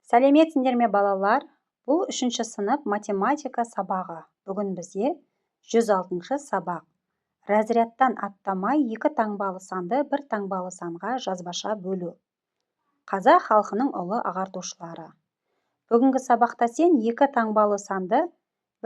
Сәлеметсіңдер ме балалар? Бұл 3-ші сынып математика сабағы. Бүгін бізде 106-шы сабақ. Разрядтан аттамай 2 таңбалы санды 1 таңбалы санға жазбаша бөлу. Қазақ халқының ұлы ағартушылары. Бүгінгі сабақта сен 2 таңбалы санды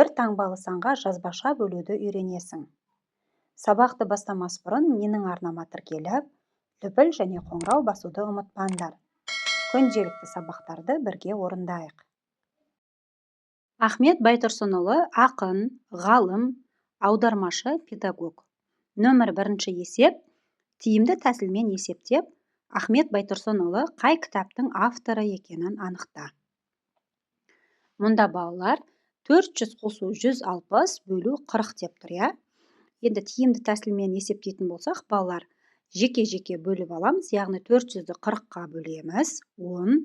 1 таңбалы санға жазбаша бөлуді үйренесің. Сабақты бастамас бұрын менің арнама тіркеліп, лүпіл және қоңырау басуды ұмытпаңдар. Күнделікті сабақтарды бірге орындайық. Ахмет Байтұрсынұлы ақын, ғалым, аудармашы, педагог. Нөмір 1 есеп, тиімді тәсілмен есептеп, Ахмет Байтұрсынұлы қай кітаптың авторы екенін анықта. Мұнда балалар 400 қосу 160 бөлу 40 деп тұр, я? Енді тиімді тәсілмен есептейтін болсақ, балалар жеке-жеке бөліп аламыз, яғни 400-ді 40-қа бөлеміз, 10,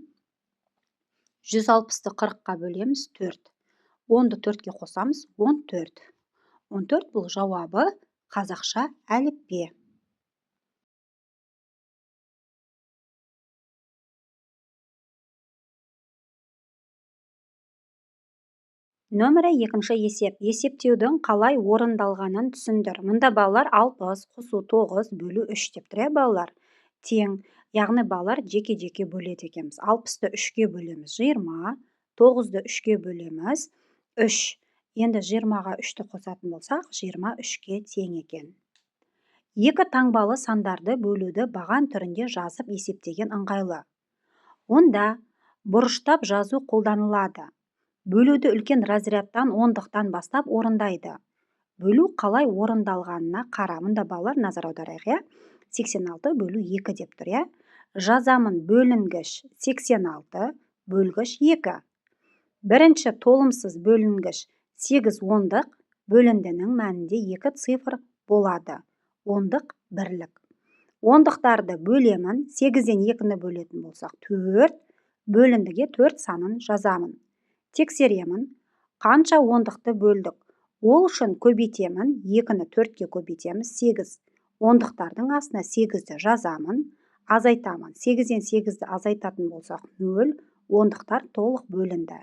160-ды 40-қа бөлеміз, 4. 10-ды 4-ке қосамыз, 14. 14 бұл жауабы қазақша әліппе. Нөмірі 2 есеп. Есептеудің қалай орындалғанын түсіндір. Мұнда балалар 60 қосу 9 бөлу 3 деп тұр, балалар. Тең, яғни балалар жеке-жеке бөледі екенбіз. 60-ды 3-ке бөлеміз, 20, 9-ды 3-ке бөлеміз, 3. Енді 20-ға 3-ті қосатын болсақ, 23-ке тең екен. 2 таңбалы сандарды бөлуді баған түрінде жазып есептеген ыңғайлы. Онда бұрыштап жазу қолданылады. Бөлуді үлкен разрядтан ондықтан бастап орындайды. Бөлу қалай орындалғанына қара. Мұнда балалар назар аударайық, 86 бөлу 2 деп тұр, Жазамын бөлінгіш 86, бөлгіш 2. Бірінші толымсыз бөлінгіш 8 ондық, бөліндінің мәнінде 2 цифр болады. Ондық бірлік. Ондықтарды бөлемін, 8-ден 2-ні бөлетін болсақ 4, бөліндіге 4 санын жазамын. Тексеремін, қанша ондықты бөлдік. Ол үшін көбейтемін, 2-ні 4-ке көбейтеміз, 8. Ондықтардың астына 8-ді жазамын, азайтамын. 8-ден 8-ді азайтатын болсақ 0, ондықтар толық бөлінді.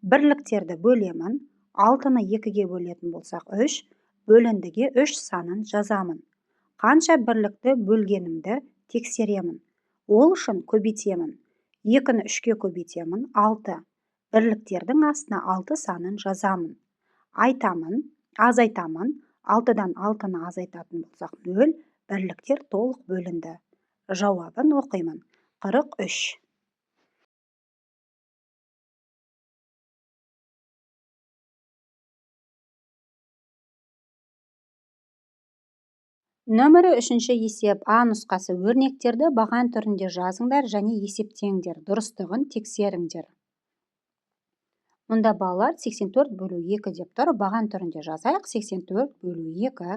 Бірліктерді бөлемін, 6-ны 2-ге бөлетін болсақ 3, бөліндіге 3 санын жазамын. Қанша бірлікті бөлгенімді тексеремін. Ол үшін көбейтемін, 2-ні 3-ке көбейтемін, 6. Бірліктердің астына 6 санын жазамын. Айтамын, азайтамын, 6-дан 6-ны азайтатын болсақ 0, бірліктер толық бөлінді. Жауабын оқимын, 43. Нөмірі 3 есеп. А нұсқасы. Өрнектерді баған түрінде жазыңдар және есептеңдер. Дұрыстығын тексеріңдер. Мұнда балалар 84 бөлу 2 деп тұр. Баған түрінде жазайық. 84 бөлу 2.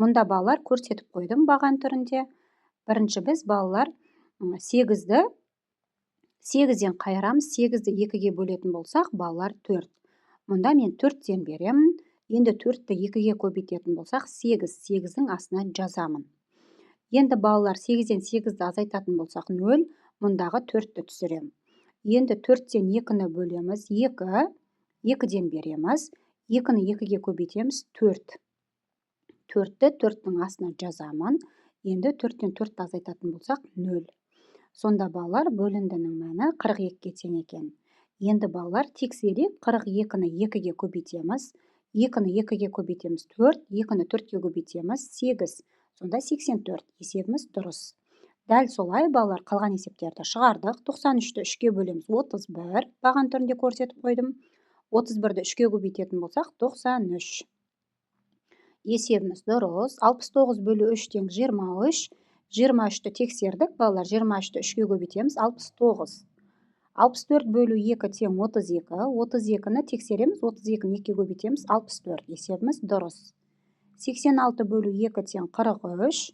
Мұнда балалар көрсетіп қойдым баған түрінде. Бірінші біз балалар 8-ді 8-ден қайырамыз. 8-ді 2-ге бөлетін болсақ, балалар 4. Мұнда мен 4-тен беремін. Енді 4-ті 2-ге көбейтетін болсақ, 8. 8-дің астына жазамын. Енді балалар 8-ден 8-ді азайтатын болсақ 0, мұндағы 4-ті түсірем. Енді 4-тен 2-ні бөлеміз, 2, 2-ден береміз, 2-ні 2-ге көбейтеміз, 4. 4-ті 4-тің астына жазамын. Енді 4-тен 4-ті азайтатын болсақ 0. Сонда балалар бөліндінің мәні 42-ке тең екен. Енді балалар тексерек 42-ні 2-ге көбейтеміз, 2-ні 2-ге көбейтеміз 4, 2-ні 4-ке көбейтеміз 8. Сонда 84. Есебіміз дұрыс. Дәл солай балалар қалған есептерді шығардық. 93-ті 3-ке бөлеміз 31. Баған түрінде көрсетіп қойдым. 31-ді 3-ке көбейтетін болсақ 93. Есебіміз дұрыс. 69 бөлу 3 тең 23. 23-ті тексердік. Балалар 23-ті 3-ке көбейтеміз 69. 64 бөлу 2 тең 32. 32-ні тексереміз. 32-ні 2-ке көбейтеміз 64. Есебіміз дұрыс. 86 бөлу 2 тең 43.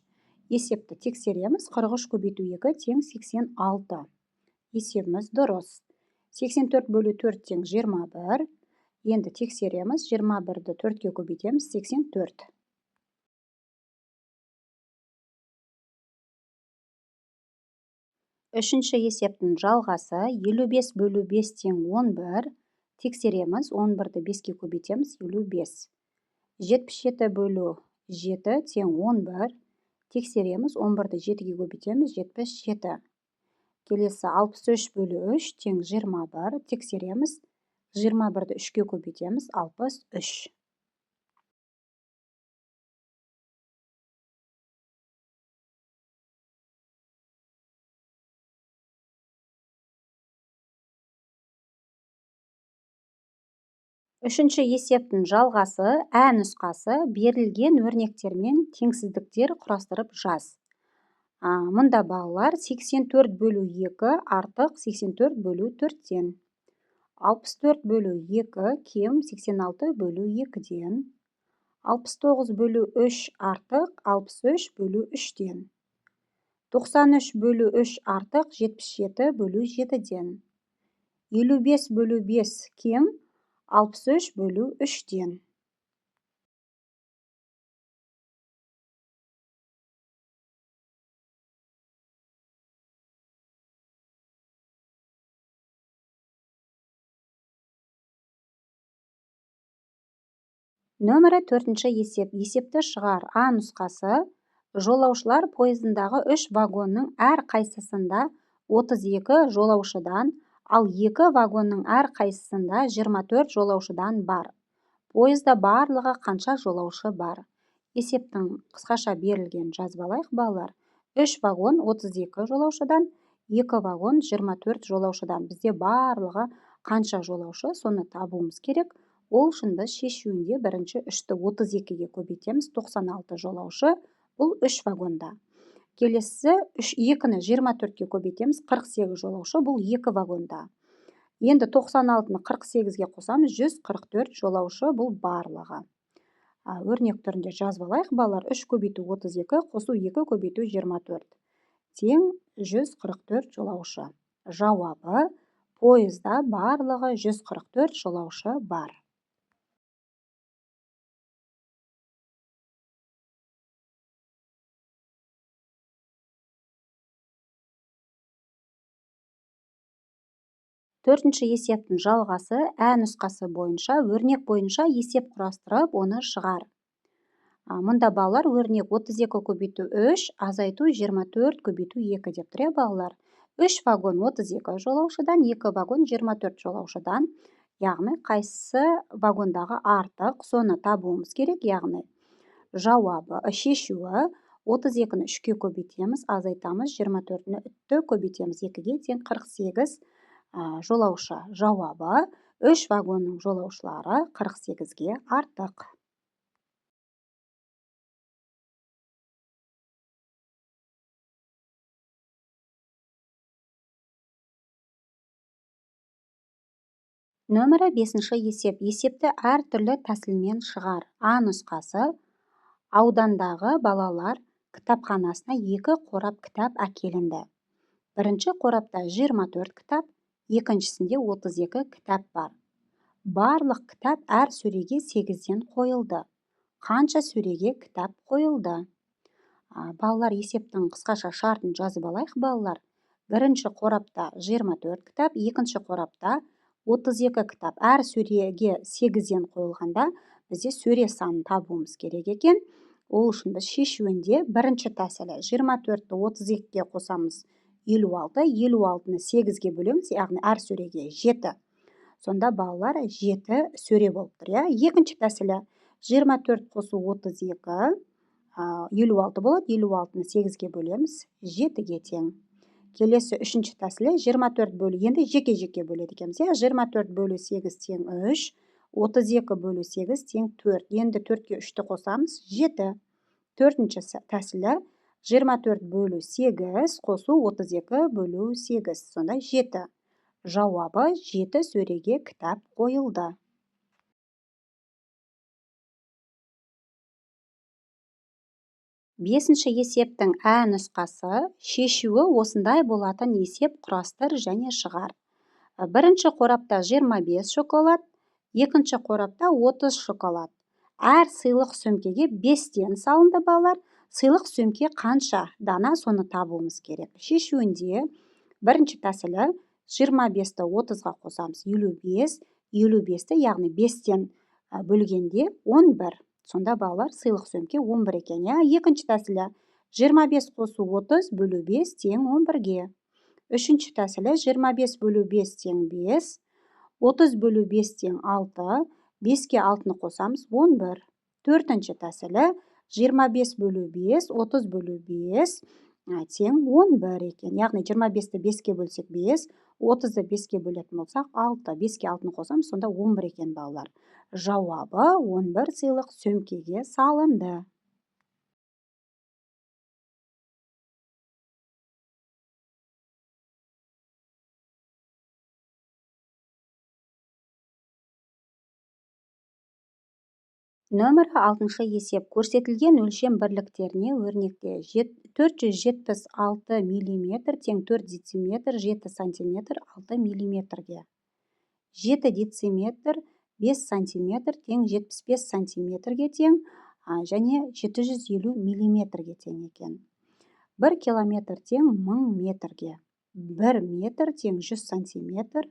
Есепті тексереміз. 43 көбейту 2 тең 86. Есебіміз дұрыс. 84 бөлу 4 тең 21. Енді тексереміз. 21-ді 4-ке көбейтеміз. 84. Үшінші есептің жалғасы 55 бөлу 5 тең 11. Тексереміз, 11-ді 5-ке көбейтеміз, 55. 77 бөлу 7 тең 11. Тексереміз, 11-ді 7-ге көбейтеміз, 77. Келесі 63 бөлу 3 тең 21. Тексереміз, 21-ді 3-ке көбейтеміз, 63. Үшінші есептің жалғасы ә нұсқасы берілген өрнектермен теңсіздіктер құрастырып жаз. Мұнда балалар 84 бөлу 2 артық 84 бөлу 4-тен. 64 бөлу 2 кем 86 бөлу 2-ден. 69 бөлу 3 артық 63 бөлу 3-тен. 93 бөлу 3 артық 77 бөлу 7-ден. 55 бөлу 5 кем 63 бөлу 3-тен. Нөмірі 4-ші есеп. Есепті шығар. А нұсқасы. Жолаушылар пойызындағы 3 вагонның әр қайсысында 32 жолаушыдан, ал 2 вагонның әр қайсысында 24 жолаушыдан бар. Пойызда барлығы қанша жолаушы бар? Есептің қысқаша берілген жазбалайық балалар. 3 вагон 32 жолаушыдан, 2 вагон 24 жолаушыдан. Бізде барлығы қанша жолаушы, соны табуымыз керек. Ол үшін біз шешуінде бірінші 3-ті 32-ге көбейтеміз, 96 жолаушы, бұл 3 вагонда. Келесі 2-ні 24-ге көбейтеміз, 48 жолаушы, бұл 2 вагонда. Енді 96-ны 48-ге қосамыз, 144 жолаушы, бұл барлығы. Өрнек түрінде жазбалайық балалар. 3 көбейту 32, қосу 2 көбейту 24. Тең 144 жолаушы. Жауабы, пойызда барлығы 144 жолаушы бар. Төртінші есептің жалғасы ә нұсқасы бойынша, өрнек бойынша есеп құрастырып, оны шығар. Мұнда балалар өрнек 32 көбейту 3, азайту 24 көбейту 2 деп тұр, балалар. 3 вагон 32 жолаушыдан, 2 вагон 24 жолаушыдан, яғни қайсысы вагондағы артық, соны табуымыз керек, яғни жауабы, шешуі 32-ні 3-ке көбейтеміз, азайтамыз, 24-ні 3-ті көбейтеміз, 2-ге тең 48 жолаушы. Жауабы, 3 вагонның жолаушылары 48-ге артық. Нөмірі 5-ші есеп. Есепті әртүрлі тәсілмен шығар. А нұсқасы. Аудандағы балалар кітапханасына 2 қорап кітап әкелінді. Бірінші қорапта 24 кітап, екіншісінде 32 кітап бар. Барлық кітап әр сөреге 8-ден қойылды. Қанша сөреге кітап қойылды? Балалар есептің қысқаша шартын жазып алайық, балалар. Бірінші қорапта 24 кітап, екінші қорапта 32 кітап. Әр сөреге 8-ден қойылғанда, бізде сөре санын табуымыз керек екен. Ол үшін біз шешуінде бірінші тәсілі 24-ті 32-ге қосамыз, 56, 56-ны 8-ге бөлеміз, яғни әр сөреге 7. Сонда балалар 7 сөре болып тұр. Екінші тәсілі 24 қосу 32, 56 болады, 56-ны 8-ге бөлеміз, 7-ге тең. Келесі үшінші тәсілі 24 бөлу, енді жеке-жеке бөледі екенбіз. 24 бөлу 8 тең 3, 32 бөлу 8 тең 4. Енді 4-ке 3-ті қосамыз, 7. Төртінші тәсілі 24 бөлу 8 қосу 32 бөлу 8, сонда 7. Жауабы 7 сөреге кітап қойылды. Бесінші есептің ә нұсқасы. Шешуі осындай болатын есеп құрастыр және шығар. Бірінші қорапта 25 шоколад, екінші қорапта 30 шоколад. Әр сыйлық сөмкеге 5-тен салынды, балалар. Сыйлық сөмке қанша дана, соны табуымыз керек. Шешуінде Бірінші тәсілі 25-ті 30-ға қосамыз 55, 55-ті яғни 5-тен бөлгенде 11. Сонда балалар сыйлық сөмке 11 екен. Екінші тәсілі 25 қосу 30 бөлу 5 тең 11-ге. Үшінші тәсілі 25 бөлу 5 тең 5, 30 бөлу 5 тең 6, 5-ке 6-ны қосамыз 11. Төртінші тәсілі 25 бөлу 5, 30 бөлу 5 тең 11 екен. Яғни 25-ті 5-ке бөлсек 5, 30-ды 5-ке бөлетін болсақ 6, 5-ке 6-ны қосамыз, сонда 11 екен балалар. Жауабы 11 сыйлық сөмкеге салынды. Нөмірі 6-шы есеп. Көрсетілген өлшем бірліктеріне өрнекте 476 мм тең 4 дециметр, 7 сантиметр, 6 мм-ге. 7 дециметр 5 сантиметр тең 75 сантиметрге тең, және 750 мм-ге тең екен. 1 километр тең 1000 метрге. 1 метр тең 100 сантиметр,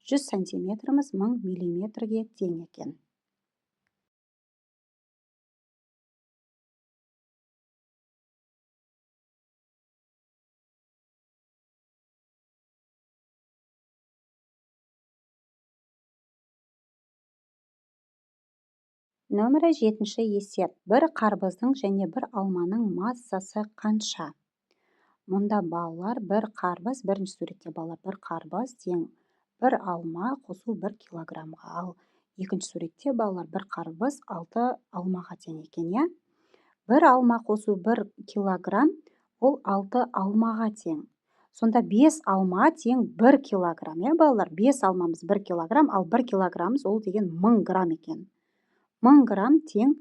100 сантиметріміз 1000 миллиметрге тең екен. Нөмірі 7-ші есеп. Бір қарбыздың және бір алманың массасы қанша? Мұнда балалар бір қарбыз, бірінші суретте балалар бір қарбыз тең бір алма қосу 1 килограммға. Ал екінші суретте балалар бір қарбыз 6 алмаға тең екен. Бір алма қосу 1 килограмм, ол 6 алмаға тең. Сонда 5 алма тең 1 килограмм. Балалар, 5 алмамыз 1 килограмм, ал 1 килограммыз ол деген 1000 грамм екен. 1000 грамм тең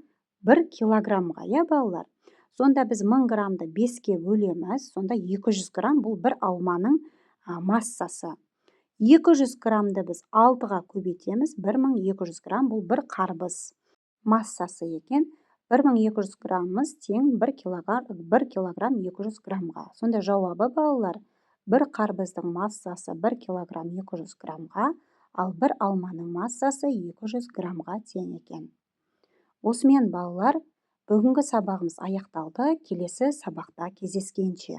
1 килограммға, балалар. Сонда біз 1000 граммды 5-ке бөлеміз, сонда 200 грамм бұл бір алманың массасы. 200 граммды біз 6-ға көбейтеміз, 1200 грамм бұл бір қарбыз массасы екен. 1200 граммыз тең 1 килограмм 200 граммға. Сонда жауабы балалар, бір қарбыздың массасы 1 килограмм 200 граммға, ал бір алманың массасы 200 граммға тең екен. Осымен балалар, бүгінгі сабағымыз аяқталды. Келесі сабақта кездескенше.